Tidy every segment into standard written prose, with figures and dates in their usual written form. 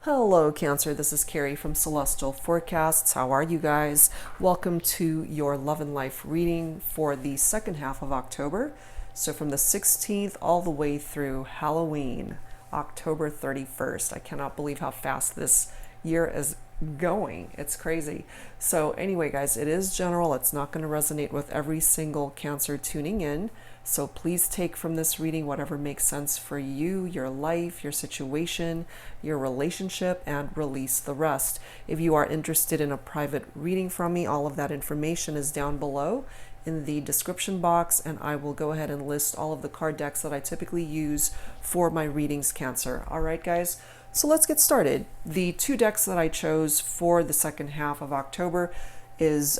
Hello, Cancer. This is Carrie from Celestial Forecasts. How are you guys? Welcome to your love and life reading for the second half of October. So from the 16th all the way through Halloween, October 31st. I cannot believe how fast this year is going. It's crazy. So anyway, guys, it is general. It's not going to resonate with every single Cancer tuning in. So please take from this reading whatever makes sense for you, your life, your situation, your relationship, and release the rest. If you are interested in a private reading from me, all of that information is down below in the description box, and I will go ahead and list all of the card decks that I typically use for my readings, Cancer. All right, guys? So let's get started. The two decks that I chose for the second half of October is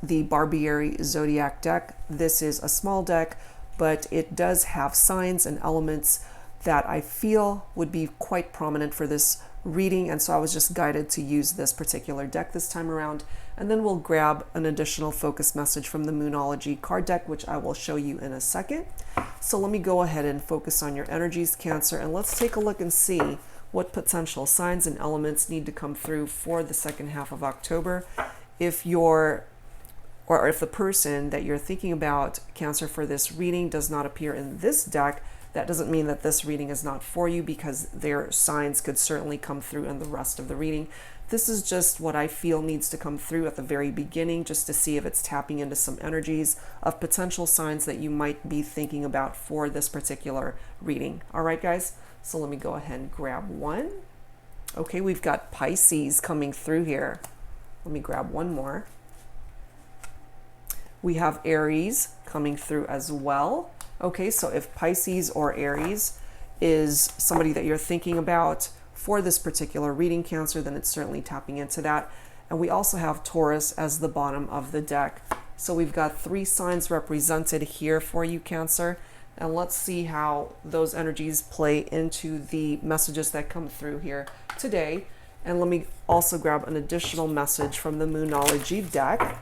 the Barbieri Zodiac deck. This is a small deck, but it does have signs and elements that I feel would be quite prominent for this reading, and so I was just guided to use this particular deck this time around. And then we'll grab an additional focus message from the Moonology card deck, which I will show you in a second. So let me go ahead and focus on your energies, Cancer, and let's take a look and see what potential signs and elements need to come through for the second half of October. If the person that you're thinking about, Cancer, for this reading does not appear in this deck, that doesn't mean that this reading is not for you, because their signs could certainly come through in the rest of the reading. This is just what I feel needs to come through at the very beginning, just to see if it's tapping into some energies of potential signs that you might be thinking about for this particular reading. All right, guys? So let me go ahead and grab one. Okay, we've got Pisces coming through here. Let me grab one more. We have Aries coming through as well. Okay, so if Pisces or Aries is somebody that you're thinking about for this particular reading, Cancer, then it's certainly tapping into that. And we also have Taurus as the bottom of the deck. So we've got three signs represented here for you, Cancer. And let's see how those energies play into the messages that come through here today. And let me also grab an additional message from the Moonology deck,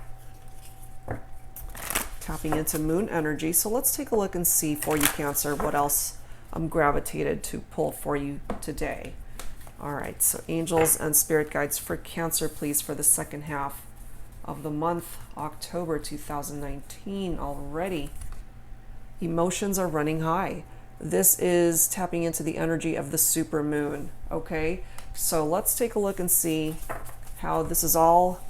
tapping into moon energy. So let's take a look and see for you, Cancer, what else I'm gravitated to pull for you today. All right, so angels and spirit guides for Cancer, please, for the second half of the month, October 2019 already. Emotions are running high. This is tapping into the energy of the super moon, okay? So let's take a look and see how this is all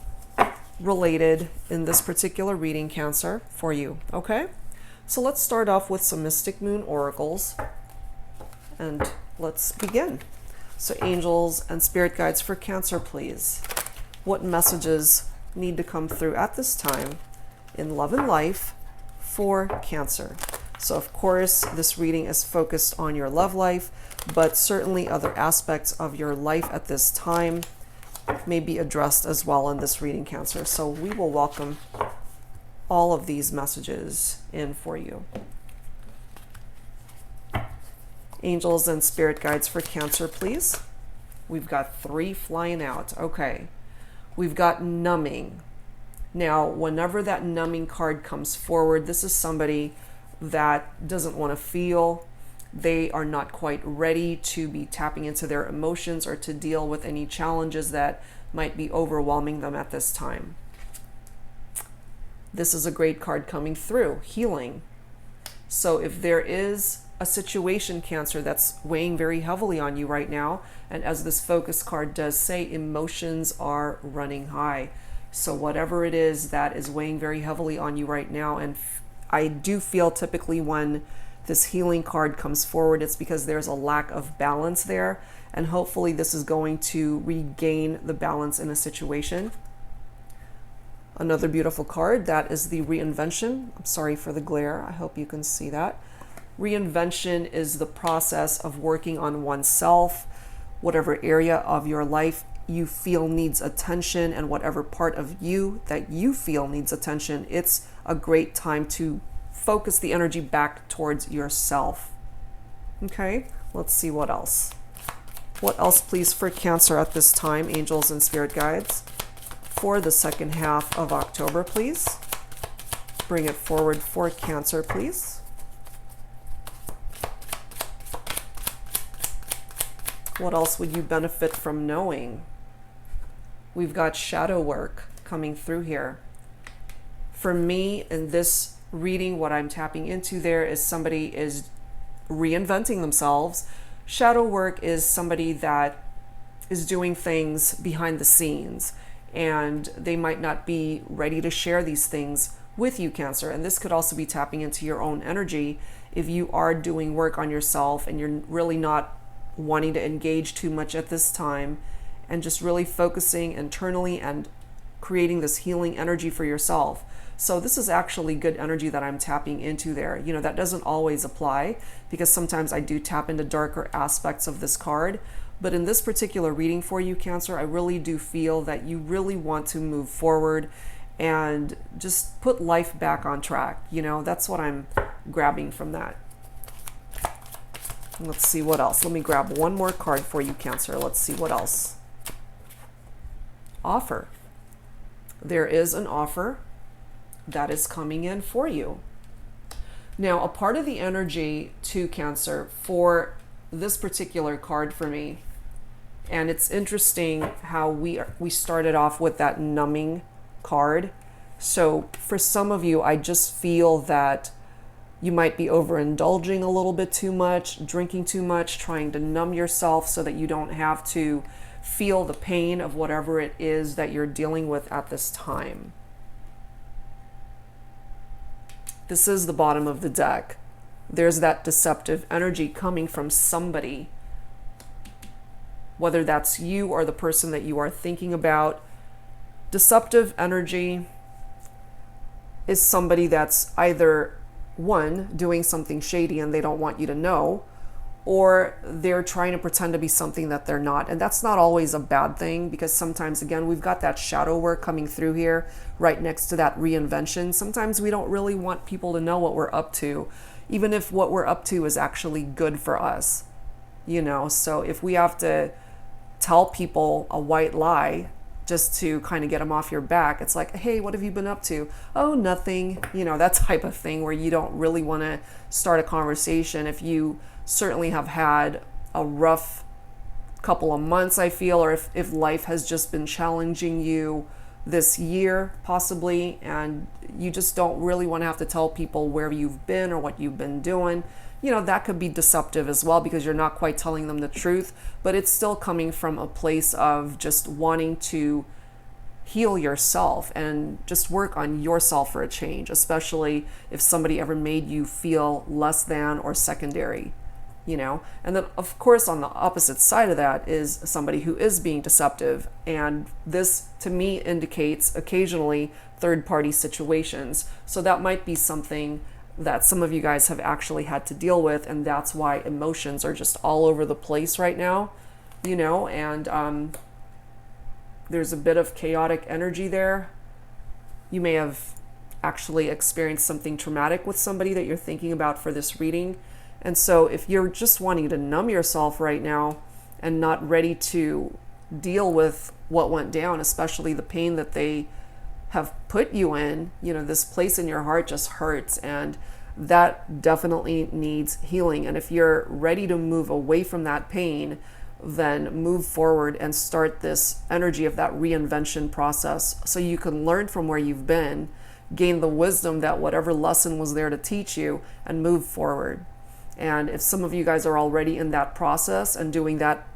related in this particular reading, Cancer, for you, okay? So let's start off with some Mystic Moon oracles, and let's begin. So angels and spirit guides for Cancer, please. What messages need to come through at this time in love and life for Cancer? So of course, this reading is focused on your love life, but certainly other aspects of your life at this time may be addressed as well in this reading, Cancer. So we will welcome all of these messages in for you. Angels and spirit guides for Cancer, please. We've got three flying out. Okay. We've got numbing. Now, whenever that numbing card comes forward, this is somebody that doesn't want to feel. They are not quite ready to be tapping into their emotions or to deal with any challenges that might be overwhelming them at this time. This is a great card coming through, healing. So if there is a situation, Cancer, that's weighing very heavily on you right now, and as this focus card does say, emotions are running high. So whatever it is that is weighing very heavily on you right now, and I do feel typically when this healing card comes forward, it's because there's a lack of balance there, and hopefully this is going to regain the balance in a situation. Another beautiful card, that is the reinvention. I'm sorry for the glare. I hope you can see that. Reinvention is the process of working on oneself, whatever area of your life you feel needs attention, and whatever part of you that you feel needs attention, it's a great time to focus the energy back towards yourself. Okay, let's see what else. What else, please, for Cancer at this time, angels and spirit guides, for the second half of October, please. Bring it forward for Cancer, please. What else would you benefit from knowing? We've got shadow work coming through here. For me, in this reading, what I'm tapping into there is somebody is reinventing themselves. Shadow work is somebody that is doing things behind the scenes, and they might not be ready to share these things with you, Cancer. And this could also be tapping into your own energy if you are doing work on yourself and you're really not wanting to engage too much at this time, and just really focusing internally and creating this healing energy for yourself. So this is actually good energy that I'm tapping into there. You know, that doesn't always apply because sometimes I do tap into darker aspects of this card. But in this particular reading for you, Cancer, I really do feel that you really want to move forward and just put life back on track. You know, that's what I'm grabbing from that. Let's see what else. Let me grab one more card for you, Cancer. Let's see what else. Offer. There is an offer that is coming in for you. Now, a part of the energy to Cancer for this particular card for me, and it's interesting how we started off with that numbing card. So for some of you, I just feel that you might be overindulging a little bit too much, drinking too much, trying to numb yourself so that you don't have to feel the pain of whatever it is that you're dealing with at this time. This is the bottom of the deck. There's that deceptive energy coming from somebody, whether that's you or the person that you are thinking about. Deceptive energy is somebody that's either, one, doing something shady and they don't want you to know, or they're trying to pretend to be something that they're not. And that's not always a bad thing, because sometimes, again, we've got that shadow work coming through here right next to that reinvention. Sometimes we don't really want people to know what we're up to, even if what we're up to is actually good for us, you know. So if we have to tell people a white lie just to kind of get them off your back, it's like, hey, what have you been up to? Oh, nothing, you know, that type of thing, where you don't really want to start a conversation. If you certainly have had a rough couple of months, I feel, or if life has just been challenging you this year possibly, and you just don't really want to have to tell people where you've been or what you've been doing, you know, that could be deceptive as well, because you're not quite telling them the truth, but it's still coming from a place of just wanting to heal yourself and just work on yourself for a change, especially if somebody ever made you feel less than or secondary, you know. And then of course on the opposite side of that is somebody who is being deceptive, and this to me indicates occasionally third-party situations. So that might be something that some of you guys have actually had to deal with, and that's why emotions are just all over the place right now, you know. And there's a bit of chaotic energy there. You may have actually experienced something traumatic with somebody that you're thinking about for this reading. And so if you're just wanting to numb yourself right now and not ready to deal with what went down, especially the pain that they have put you in, you know, this place in your heart just hurts, and that definitely needs healing. And if you're ready to move away from that pain, then move forward and start this energy of that reinvention process, so you can learn from where you've been, gain the wisdom that whatever lesson was there to teach you, and move forward. And if some of you guys are already in that process and doing that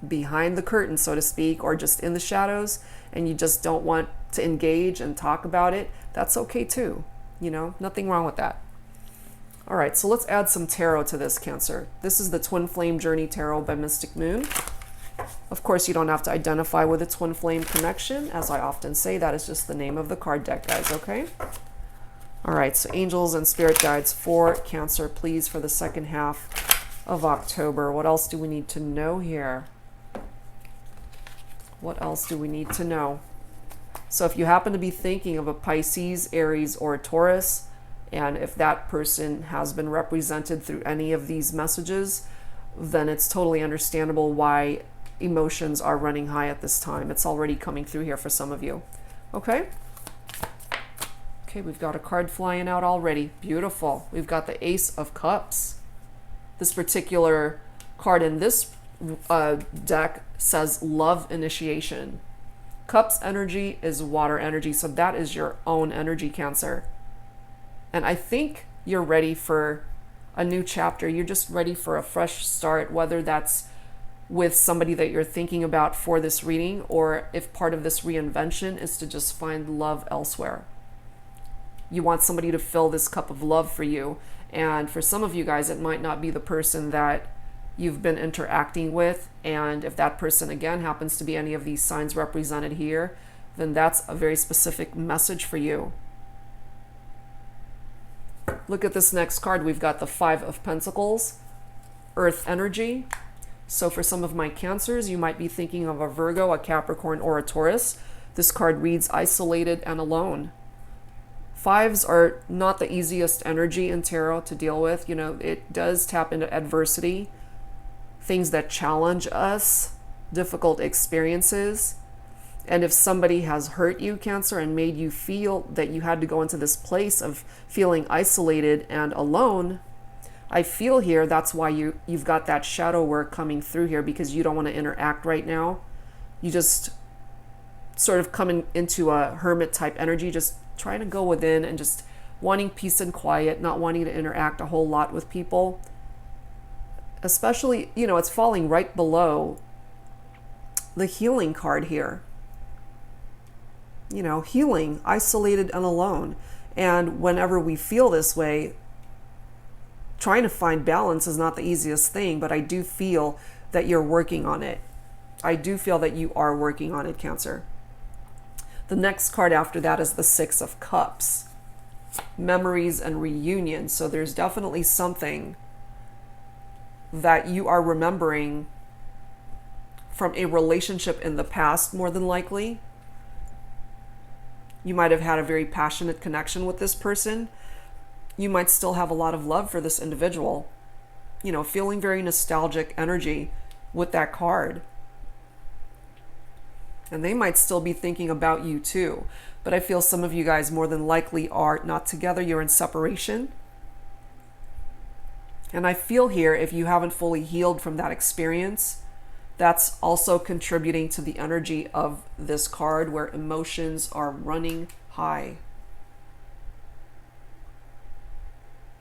behind the curtain, so to speak, or just in the shadows, and you just don't want to engage and talk about it, that's okay too. You know, nothing wrong with that. All right, so let's add some tarot to this, Cancer. This is the Twin Flame Journey Tarot by Mystic Moon. Of course, you don't have to identify with a twin flame connection. As I often say, that is just the name of the card deck, guys, okay? All right, so angels and spirit guides for Cancer, please, for the second half of October. What else do we need to know here? What else do we need to know? So if you happen to be thinking of a Pisces, Aries, or a Taurus, and if that person has been represented through any of these messages, then it's totally understandable why emotions are running high at this time. It's already coming through here for some of you. Okay? Okay, we've got a card flying out already. Beautiful. We've got the Ace of Cups. This particular card in this deck says love initiation. Cups energy is water energy, so that is your own energy, Cancer. And I think you're ready for a new chapter. You're just ready for a fresh start, whether that's with somebody that you're thinking about for this reading, or if part of this reinvention is to just find love elsewhere. You want somebody to fill this cup of love for you. And for some of you guys, it might not be the person that you've been interacting with. And if that person, again, happens to be any of these signs represented here, then that's a very specific message for you. Look at this next card. We've got the Five of Pentacles, Earth energy. So for some of my Cancers, you might be thinking of a Virgo, a Capricorn, or a Taurus. This card reads isolated and alone. Fives are not the easiest energy in tarot to deal with. You know, it does tap into adversity, things that challenge us, difficult experiences. And if somebody has hurt you, Cancer, and made you feel that you had to go into this place of feeling isolated and alone, I feel here that's why you've got that shadow work coming through here, because you don't want to interact right now. You just sort of coming into a hermit type energy, just trying to go within and just wanting peace and quiet, not wanting to interact a whole lot with people. Especially, you know, it's falling right below the healing card here. You know, healing, isolated and alone. And whenever we feel this way, trying to find balance is not the easiest thing, but I do feel that you're working on it. I do feel that you are working on it, Cancer. The next card after that is the Six of Cups, memories and reunion. So there's definitely something that you are remembering from a relationship in the past, more than likely. You might have had a very passionate connection with this person. You might still have a lot of love for this individual. You know, feeling very nostalgic energy with that card. And they might still be thinking about you too. But I feel some of you guys more than likely are not together. You're in separation. And I feel here, if you haven't fully healed from that experience, that's also contributing to the energy of this card, where emotions are running high.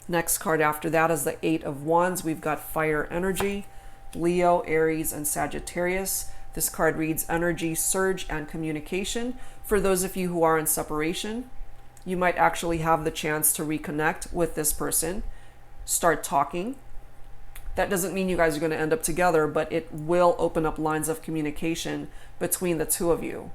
Next card after that is the Eight of Wands. We've got fire energy, Leo, Aries, and Sagittarius. This card reads energy, surge, and communication. For those of you who are in separation, you might actually have the chance to reconnect with this person, start talking. That doesn't mean you guys are going to end up together, but it will open up lines of communication between the two of you.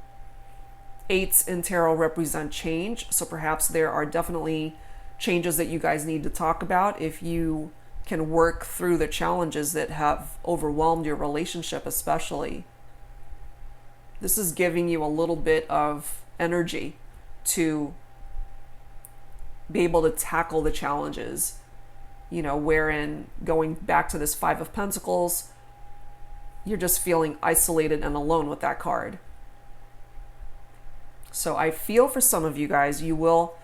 Eights in tarot represent change, so perhaps there are definitely changes that you guys need to talk about if you can work through the challenges that have overwhelmed your relationship, especially. This is giving you a little bit of energy to be able to tackle the challenges, you know, wherein, going back to this Five of Pentacles, you're just feeling isolated and alone with that card. So I feel for some of you guys, you will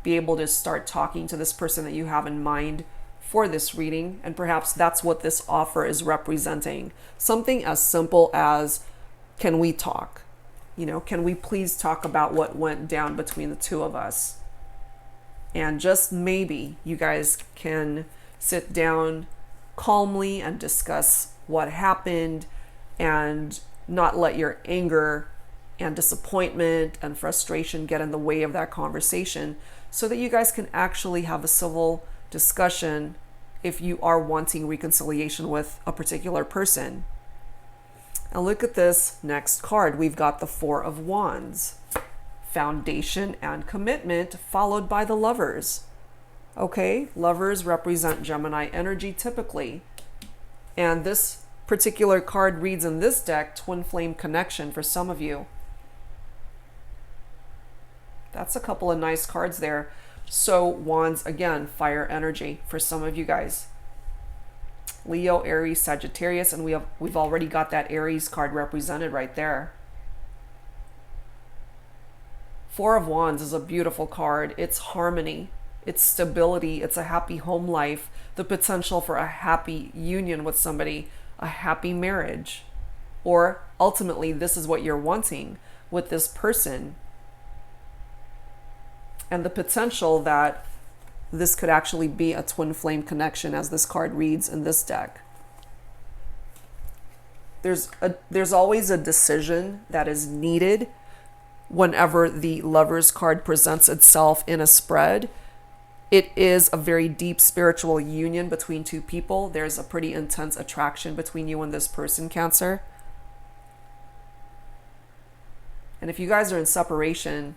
be able to start talking to this person that you have in mind for this reading, and perhaps that's what this offer is representing. Something as simple as, can we talk? You know, can we please talk about what went down between the two of us? And just maybe you guys can sit down calmly and discuss what happened, and not let your anger and disappointment and frustration get in the way of that conversation, so that you guys can actually have a civil discussion if you are wanting reconciliation with a particular person. And look at this next card. We've got the Four of Wands, foundation and commitment, followed by the Lovers. Okay, Lovers represent Gemini energy typically. And this particular card reads in this deck, twin flame connection for some of you. That's a couple of nice cards there. So Wands, again, fire energy for some of you guys. Leo, Aries, Sagittarius, and we've already got that Aries card represented right there. Four of Wands is a beautiful card. It's harmony, it's stability, it's a happy home life, the potential for a happy union with somebody, a happy marriage, or ultimately this is what you're wanting with this person, and the potential that this could actually be a twin flame connection, as this card reads in this deck. There's always a decision that is needed whenever the Lovers card presents itself in a spread. It is a very deep spiritual union between two people. There's a pretty intense attraction between you and this person, Cancer. And if you guys are in separation,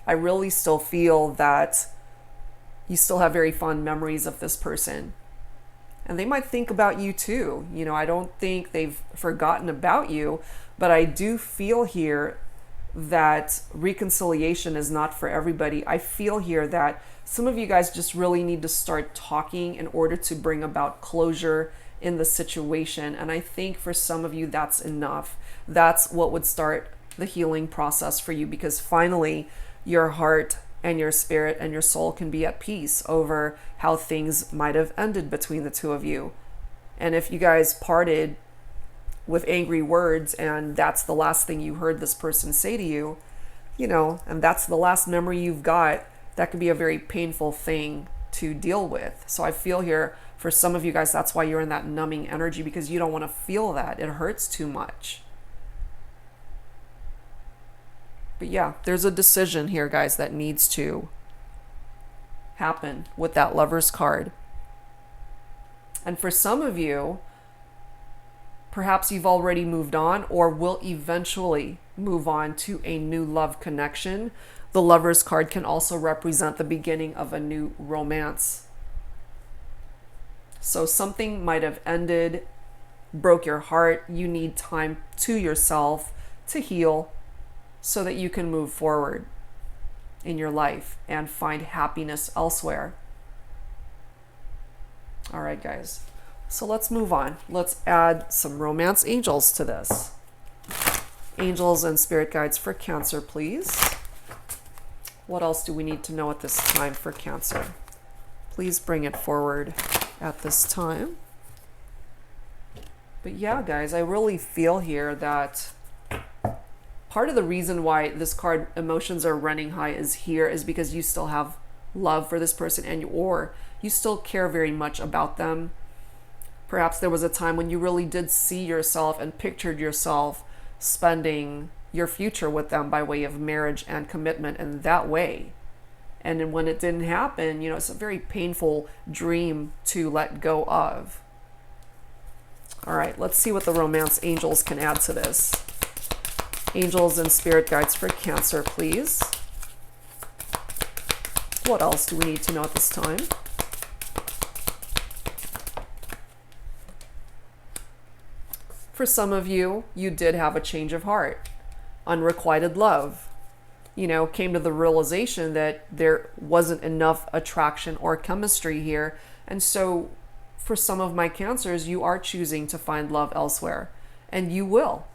I really still feel that you still have very fond memories of this person. And they might think about you too. You know, I don't think they've forgotten about you, but I do feel here that reconciliation is not for everybody. I feel here that some of you guys just really need to start talking in order to bring about closure in the situation. And I think for some of you, that's enough. That's what would start the healing process for you, because finally your heart and your spirit and your soul can be at peace over how things might have ended between the two of you. And if you guys parted with angry words and that's the last thing you heard this person say to you, you know, and that's the last memory you've got, that could be a very painful thing to deal with. So I feel here for some of you guys, that's why you're in that numbing energy, because you don't want to feel that. It hurts too much. But yeah, there's a decision here, guys, that needs to happen with that Lovers card. And for some of you, perhaps you've already moved on or will eventually move on to a new love connection. The Lovers card can also represent the beginning of a new romance. So something might have ended, broke your heart. You need time to yourself to heal, so that you can move forward in your life and find happiness elsewhere. All right, guys. So let's move on. Let's add some romance angels to this. Angels and spirit guides for Cancer, please. What else do we need to know at this time for Cancer? Please bring it forward at this time. But yeah, guys, I really feel here that part of the reason why this card emotions are running high is because you still have love for this person, and or you still care very much about them. Perhaps there was a time when you really did see yourself and pictured yourself spending your future with them by way of marriage and commitment in that way. And when it didn't happen, you know, it's a very painful dream to let go of. All right, let's see what the romance angels can add to this. Angels and spirit guides for Cancer, please. What else do we need to know at this time? For some of you, you did have a change of heart. Unrequited love. You know, came to the realization that there wasn't enough attraction or chemistry here. And so for some of my Cancers, you are choosing to find love elsewhere. And you will.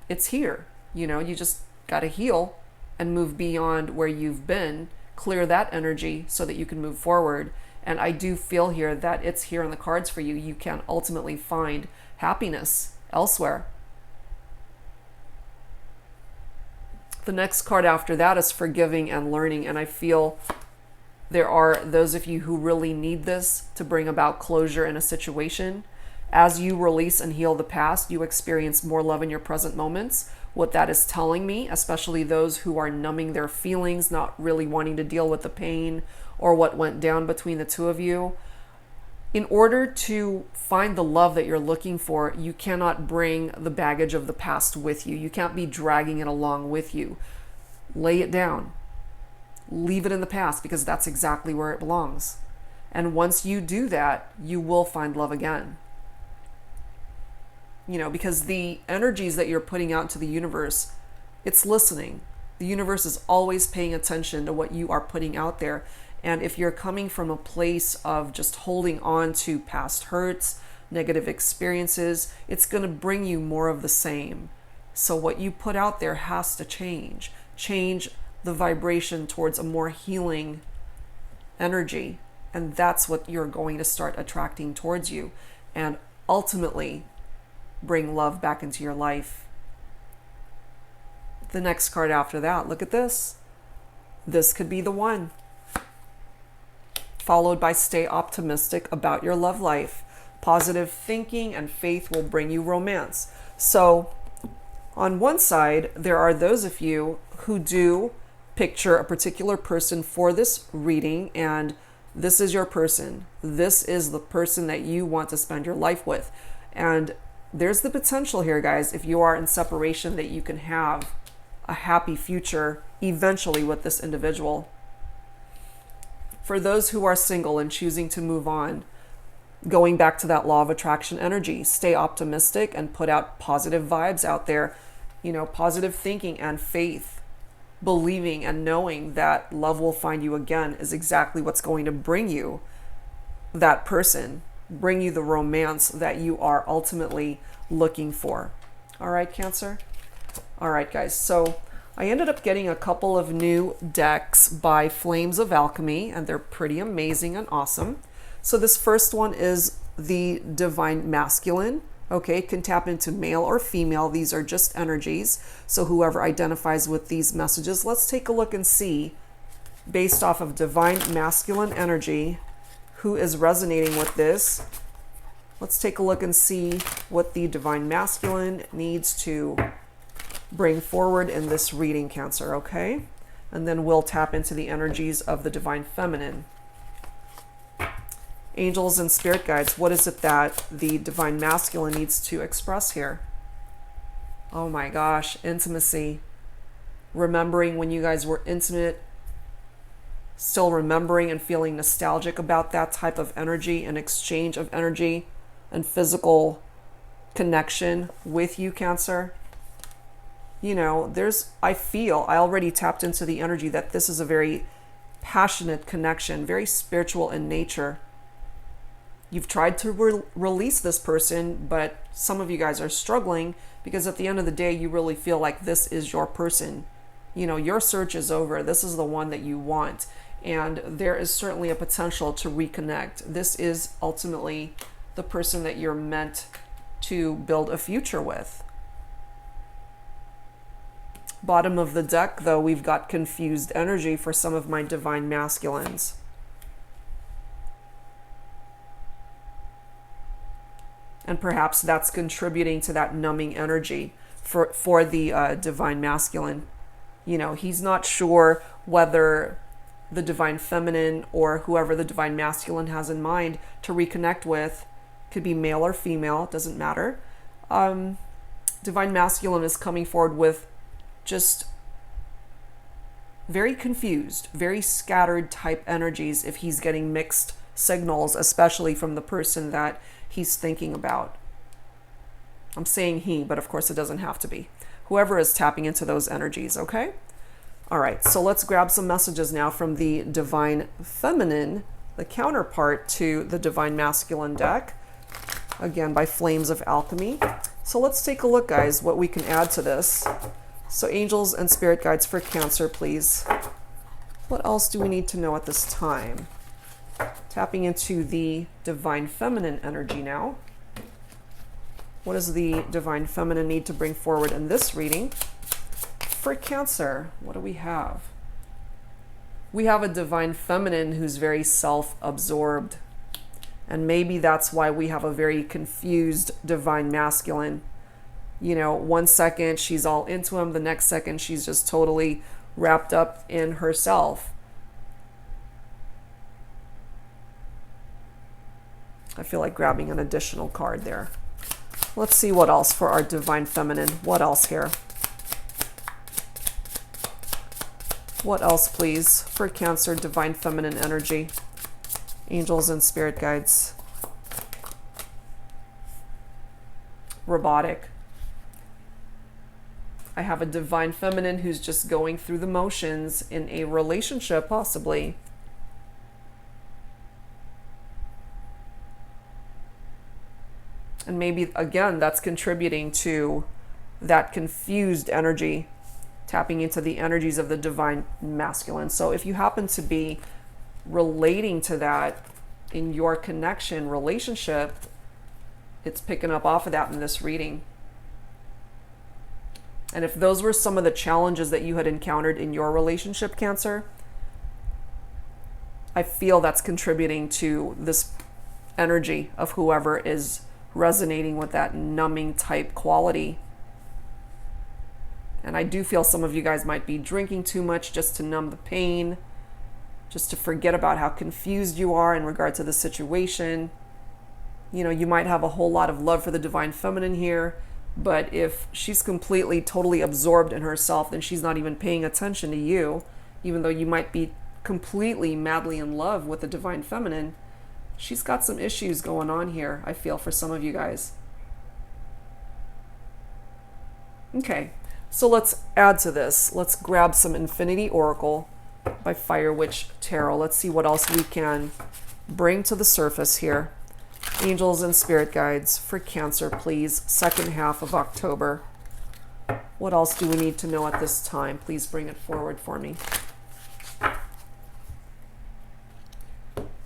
It's here. You know, you just got to heal and move beyond where you've been, clear that energy so that you can move forward. And I do feel here that it's here in the cards for you. You can ultimately find happiness elsewhere. The next card after that is forgiving and learning. And I feel there are those of you who really need this to bring about closure in a situation. As you release and heal the past, you experience more love in your present moments. What that is telling me, especially those who are numbing their feelings, not really wanting to deal with the pain or what went down between the two of you. In order to find the love that you're looking for, you cannot bring the baggage of the past with you. You can't be dragging it along with you. Lay it down. Leave it in the past, because that's exactly where it belongs. And once you do that, you will find love again. You know, because the energies that you're putting out into the universe, it's listening. The universe is always paying attention to what you are putting out there. And if you're coming from a place of just holding on to past hurts, negative experiences, it's going to bring you more of the same. So what you put out there has to change. Change the vibration towards a more healing energy. And that's what you're going to start attracting towards you. And ultimately, bring love back into your life. The next card after that, look at this. This could be the one. Followed by stay optimistic about your love life. Positive thinking and faith will bring you romance. So on one side, there are those of you who do picture a particular person for this reading, and this is your person. This is the person that you want to spend your life with. And there's the potential here, guys, if you are in separation, that you can have a happy future eventually with this individual. For those who are single and choosing to move on, going back to that law of attraction energy, stay optimistic and put out positive vibes out there, positive thinking and faith, believing and knowing that love will find you again is exactly what's going to bring you that person, bring you the romance that you are ultimately looking for. All right, Cancer? All right, guys. So I ended up getting a couple of new decks by Flames of Alchemy, and they're pretty amazing and awesome. So this first one is the Divine Masculine. Okay, can tap into male or female. These are just energies. So whoever identifies with these messages, let's take a look and see, based off of Divine Masculine energy, who is resonating with this. Let's take a look and see what the Divine Masculine needs to bring forward in this reading, Cancer, okay? And then we'll tap into the energies of the Divine Feminine. Angels and spirit guides, what is it that the Divine Masculine needs to express here? Oh my gosh, intimacy. Remembering when you guys were intimate, still remembering and feeling nostalgic about that type of energy and exchange of energy and physical connection with you, Cancer. I already tapped into the energy that this is a very passionate connection, very spiritual in nature. You've tried to release this person, but some of you guys are struggling because at the end of the day, you really feel like this is your person. Your search is over. This is the one that you want. And there is certainly a potential to reconnect. This is ultimately the person that you're meant to build a future with. Bottom of the deck, though, we've got confused energy for some of my Divine Masculines. And perhaps that's contributing to that numbing energy for the Divine Masculine. He's not sure whether the Divine Feminine or whoever the Divine Masculine has in mind to reconnect with, could be male or female, doesn't matter. Divine Masculine is coming forward with just very confused, very scattered type energies if he's getting mixed signals, especially from the person that he's thinking about. I'm saying he, but of course it doesn't have to be. Whoever is tapping into those energies, okay? All right, so let's grab some messages now from the Divine Feminine, the counterpart to the Divine Masculine deck, again by Flames of Alchemy. So let's take a look, guys, what we can add to this. So angels and spirit guides for Cancer, please. What else do we need to know at this time? Tapping into the Divine Feminine energy now. What does the Divine Feminine need to bring forward in this reading? For Cancer, what do we have? We have a Divine Feminine who's very self-absorbed. And maybe that's why we have a very confused Divine Masculine. 1 second she's all into him, the next second she's just totally wrapped up in herself. I feel like grabbing an additional card there. Let's see what else for our Divine Feminine. What else here? What else, please, for Cancer, Divine Feminine energy? Angels and spirit guides. Robotic. I have a Divine Feminine who's just going through the motions in a relationship, possibly. And maybe, again, that's contributing to that confused energy, tapping into the energies of the Divine Masculine. So if you happen to be relating to that in your connection relationship, it's picking up off of that in this reading. And if those were some of the challenges that you had encountered in your relationship, Cancer, I feel that's contributing to this energy of whoever is resonating with that numbing type quality. And I do feel some of you guys might be drinking too much just to numb the pain, just to forget about how confused you are in regard to the situation. You know, you might have a whole lot of love for the divine feminine here, but if she's completely, totally absorbed in herself, then she's not even paying attention to you, even though you might be completely, madly in love with the divine feminine. She's got some issues going on here, I feel, for some of you guys. Okay, so let's add to this. Let's grab some Infinity Oracle by Fire Witch Tarot. Let's see what else we can bring to the surface here. Angels and spirit guides for Cancer, please. Second half of October. What else do we need to know at this time? Please bring it forward for me.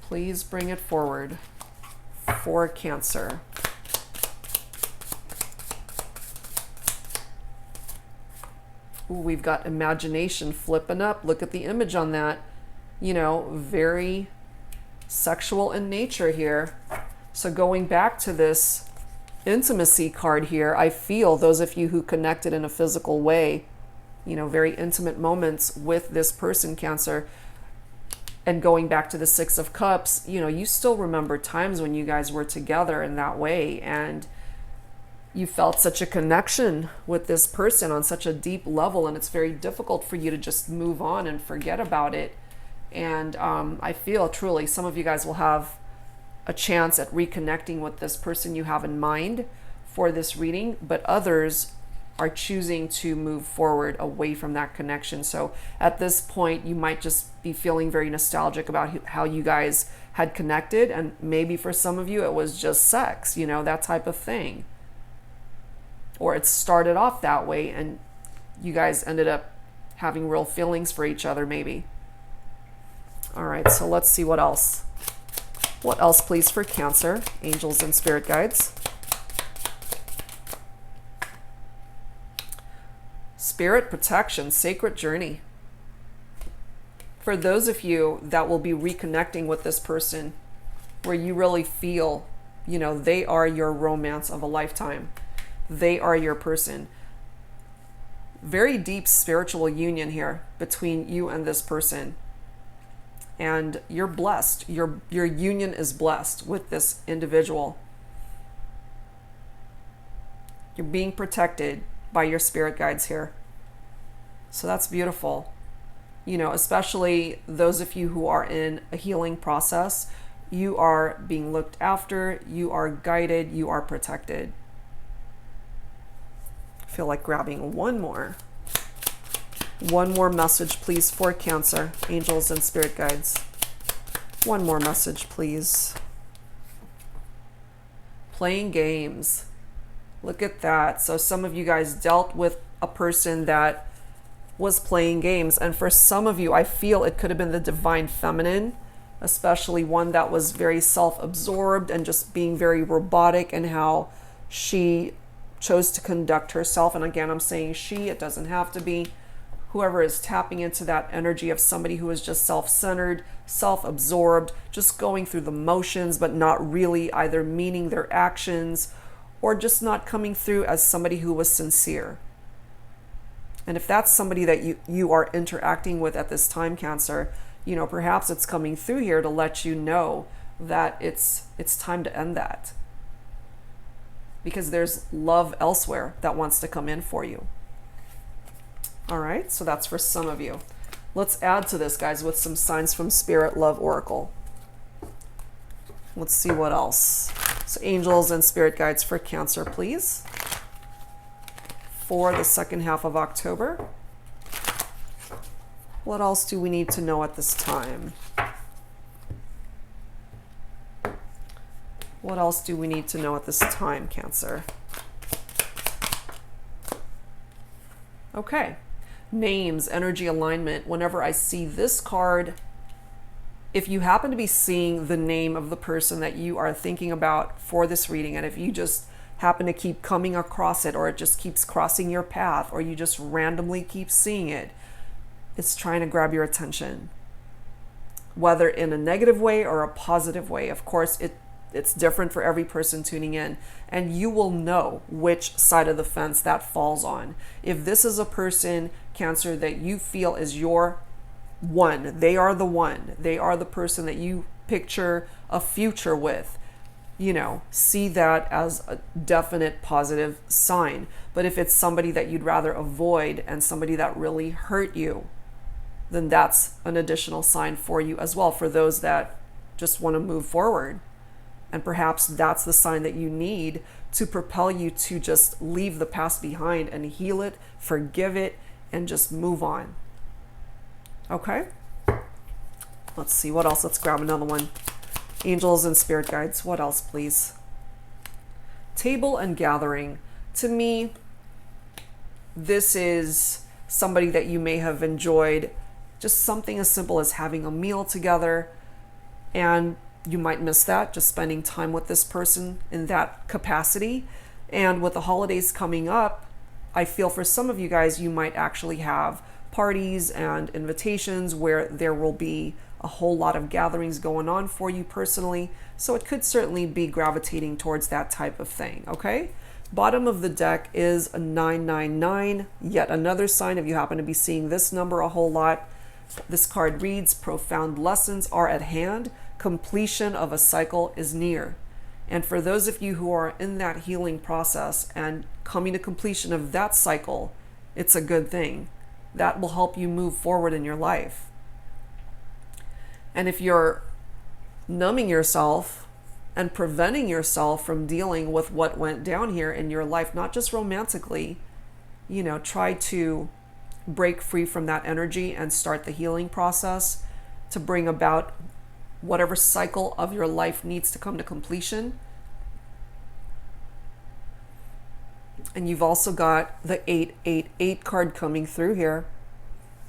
Please bring it forward for Cancer. Ooh, we've got imagination flipping up. Look at the image on that. You know, very sexual in nature here. So going back to this intimacy card here, I feel those of you who connected in a physical way, you know, very intimate moments with this person, Cancer, and going back to the Six of Cups, you know, you still remember times when you guys were together in that way and you felt such a connection with this person on such a deep level, and it's very difficult for you to just move on and forget about it. And I feel truly some of you guys will have a chance at reconnecting with this person you have in mind for this reading, but others are choosing to move forward away from that connection. So at this point, you might just be feeling very nostalgic about how you guys had connected, and maybe for some of you it was just sex, you know, that type of thing. Or it started off that way and you guys ended up having real feelings for each other, maybe. All right, so let's see what else. What else, please, for Cancer, angels and spirit guides? Spirit protection, sacred journey. For those of you that will be reconnecting with this person, where you really feel, you know, they are your romance of a lifetime. They are your person. Very deep spiritual union here between you and this person. And you're blessed. Your union is blessed with this individual. You're being protected by your spirit guides here. So that's beautiful. You know, especially those of you who are in a healing process, you are being looked after, you are guided, you are protected. I feel like grabbing one more message, please, for Cancer, angels and spirit guides. One more message, please. Playing games. Look at that. So some of you guys dealt with a person that was playing games, and for some of you, I feel it could have been the divine feminine, especially one that was very self-absorbed and just being very robotic in how she chose to conduct herself. And again, I'm saying she, it doesn't have to be. Whoever is tapping into that energy of somebody who is just self-centered, self-absorbed, just going through the motions, but not really either meaning their actions or just not coming through as somebody who was sincere. And if that's somebody that you are interacting with at this time, Cancer, you know, perhaps it's coming through here to let you know that it's time to end that. Because there's love elsewhere that wants to come in for you. All right, so that's for some of you. Let's add to this, guys, with some signs from Spirit Love Oracle. Let's see what else. So angels and spirit guides for Cancer, please. For the second half of October. What else do we need to know at this time? What else do we need to know at this time, Cancer? Okay. Names, energy alignment. Whenever I see this card if you happen to be seeing the name of the person that you are thinking about for this reading, and if you just happen to keep coming across it, or it just keeps crossing your path, or you just randomly keep seeing it, it's trying to grab your attention, whether in a negative way or a positive way. Of course, it's different for every person tuning in, and you will know which side of the fence that falls on. If this is a person, Cancer, that you feel is your one, they are the one, they are the person that you picture a future with, see that as a definite positive sign. But if it's somebody that you'd rather avoid and somebody that really hurt you, then that's an additional sign for you as well, for those that just want to move forward. And perhaps that's the sign that you need to propel you to just leave the past behind and heal it, forgive it, and just move on. Okay? Let's see what else. Let's grab another one. Angels and spirit guides. What else, please? Table and gathering. To me, this is somebody that you may have enjoyed just something as simple as having a meal together, and you might miss that, just spending time with this person in that capacity. And with the holidays coming up, I feel for some of you guys, you might actually have parties and invitations where there will be a whole lot of gatherings going on for you personally. So it could certainly be gravitating towards that type of thing, okay? Bottom of the deck is a 999, yet another sign if you happen to be seeing this number a whole lot. This card reads, profound lessons are at hand. Completion of a cycle is near. And for those of you who are in that healing process and coming to completion of that cycle, it's a good thing. That will help you move forward in your life. And if you're numbing yourself and preventing yourself from dealing with what went down here in your life, not just romantically, try to break free from that energy and start the healing process to bring about whatever cycle of your life needs to come to completion. And you've also got the 888 card coming through here.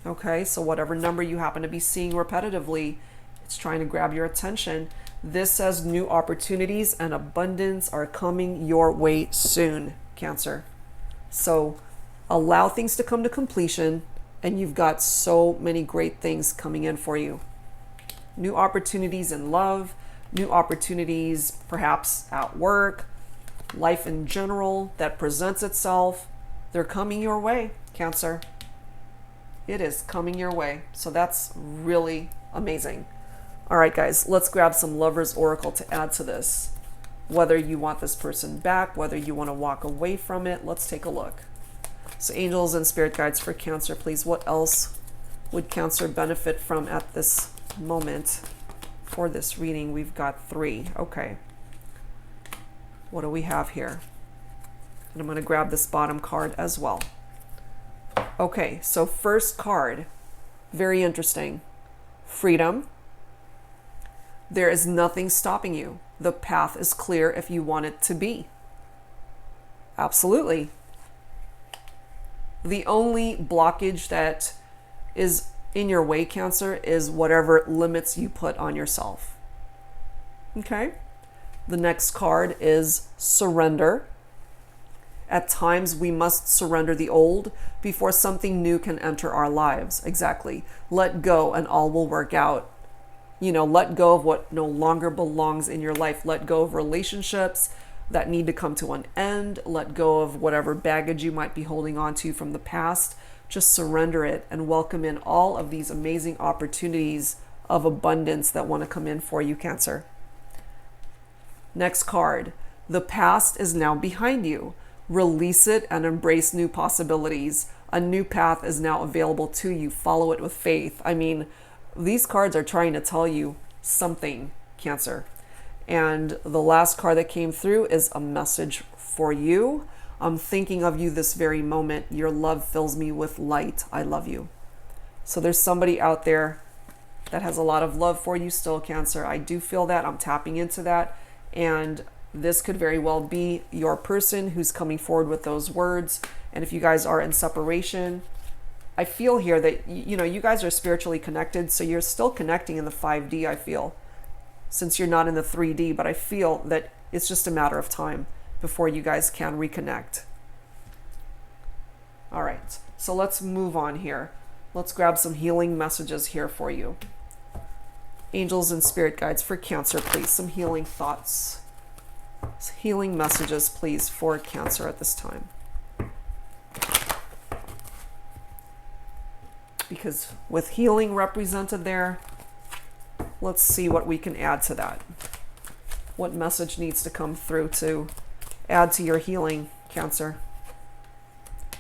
Okay, so whatever number you happen to be seeing repetitively, it's trying to grab your attention. This says new opportunities and abundance are coming your way soon, Cancer. So allow things to come to completion, and you've got so many great things coming in for you. New opportunities in love, new opportunities perhaps at work, life in general that presents itself. They're coming your way, Cancer. It is coming your way. So that's really amazing. All right, guys, let's grab some Lover's Oracle to add to this. Whether you want this person back, whether you want to walk away from it, let's take a look. So angels and spirit guides for Cancer, please. What else would Cancer benefit from at this moment for this reading? We've got 3. Okay. What do we have here? And I'm going to grab this bottom card as well. Okay, so first card, very interesting. Freedom. There is nothing stopping you. The path is clear if you want it to be. Absolutely. The only blockage that is in your way, Cancer, is whatever limits you put on yourself. Okay? The next card is surrender. At times, we must surrender the old before something new can enter our lives. Exactly. Let go and all will work out. Let go of what no longer belongs in your life. Let go of relationships that need to come to an end. Let go of whatever baggage you might be holding on to from the past. Just surrender it and welcome in all of these amazing opportunities of abundance that want to come in for you, Cancer. Next card. The past is now behind you. Release it and embrace new possibilities. A new path is now available to you. Follow it with faith. I mean, these cards are trying to tell you something, Cancer. And the last card that came through is a message for you. I'm thinking of you this very moment. Your love fills me with light. I love you. So there's somebody out there that has a lot of love for you still, Cancer. I do feel that. I'm tapping into that. And this could very well be your person who's coming forward with those words. And if you guys are in separation, I feel here that, you know, you guys are spiritually connected, so you're still connecting in the 5D, I feel, since you're not in the 3D, but I feel that it's just a matter of time before you guys can reconnect. All right, so let's move on here. Let's grab some healing messages here for you. Angels and spirit guides for Cancer, please. Some healing thoughts. Healing messages, please, for Cancer at this time. Because with healing represented there, let's see what we can add to that. What message needs to come through to add to your healing, Cancer?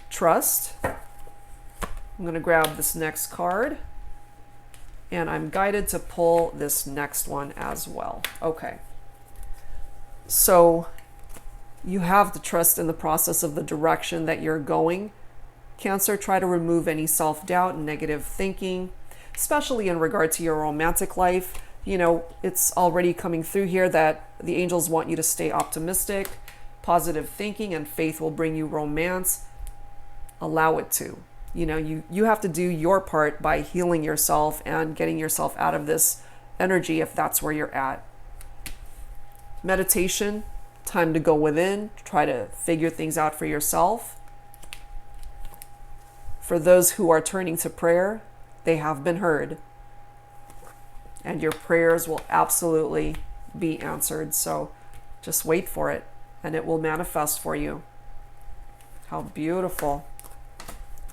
Trust. I'm going to grab this next card, and I'm guided to pull this next one as well. Okay. So you have to trust in the process of the direction that you're going. Cancer, try to remove any self-doubt and negative thinking, especially in regard to your romantic life. You know, it's already coming through here that the angels want you to stay optimistic. Positive thinking and faith will bring you romance. Allow it to. You know, you have to do your part by healing yourself and getting yourself out of this energy if that's where you're at. Meditation, time to go within, try to figure things out for yourself. For those who are turning to prayer, they have been heard. And your prayers will absolutely be answered. So just wait for it and it will manifest for you. How beautiful.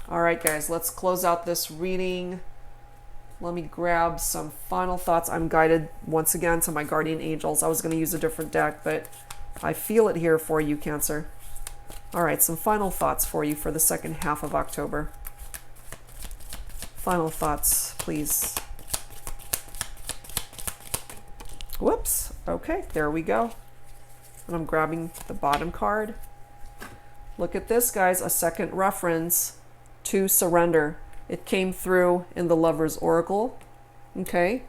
All right, guys, let's close out this reading. Let me grab some final thoughts. I'm guided once again to my guardian angels. I was going to use a different deck, but I feel it here for you, Cancer. All right, some final thoughts for you for the second half of October. Final thoughts, please. Whoops. Okay, there we go. And I'm grabbing the bottom card. Look at this, guys, a second reference to surrender. It came through in the Lover's Oracle, okay?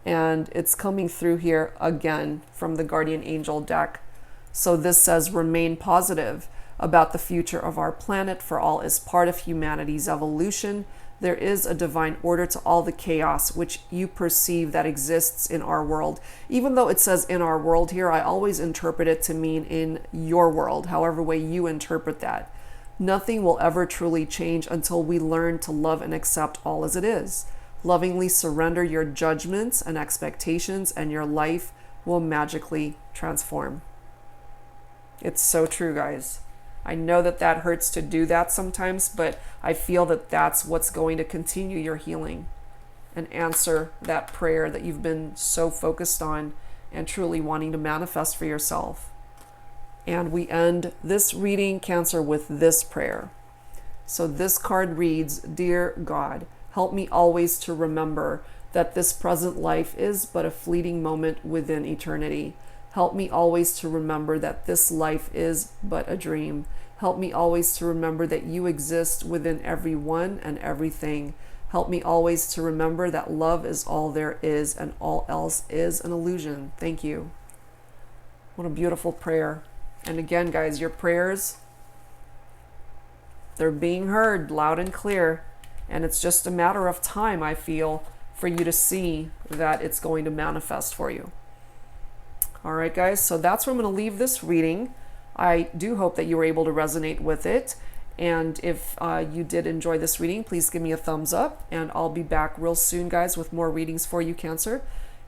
And it's coming through here again from the Guardian Angel deck. So this says, remain positive about the future of our planet, for all is part of humanity's evolution. There is a divine order to all the chaos which you perceive that exists in our world. Even though it says in our world here, I always interpret it to mean in your world, however way you interpret that. Nothing will ever truly change until we learn to love and accept all as it is. Lovingly surrender your judgments and expectations, and your life will magically transform. It's so true, guys. I know that that hurts to do that sometimes, but I feel that that's what's going to continue your healing and answer that prayer that you've been so focused on and truly wanting to manifest for yourself. And we end this reading, Cancer, with this prayer. So this card reads, Dear God, help me always to remember that this present life is but a fleeting moment within eternity. Help me always to remember that this life is but a dream. Help me always to remember that you exist within everyone and everything. Help me always to remember that love is all there is and all else is an illusion. Thank you. What a beautiful prayer. And again, guys, your prayers, they're being heard loud and clear. And it's just a matter of time, I feel, for you to see that it's going to manifest for you. All right, guys, so that's where I'm going to leave this reading. I do hope that you were able to resonate with it. And if you did enjoy this reading, please give me a thumbs up. And I'll be back real soon, guys, with more readings for you, Cancer.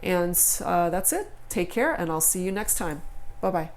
And that's it. Take care, and I'll see you next time. Bye-bye.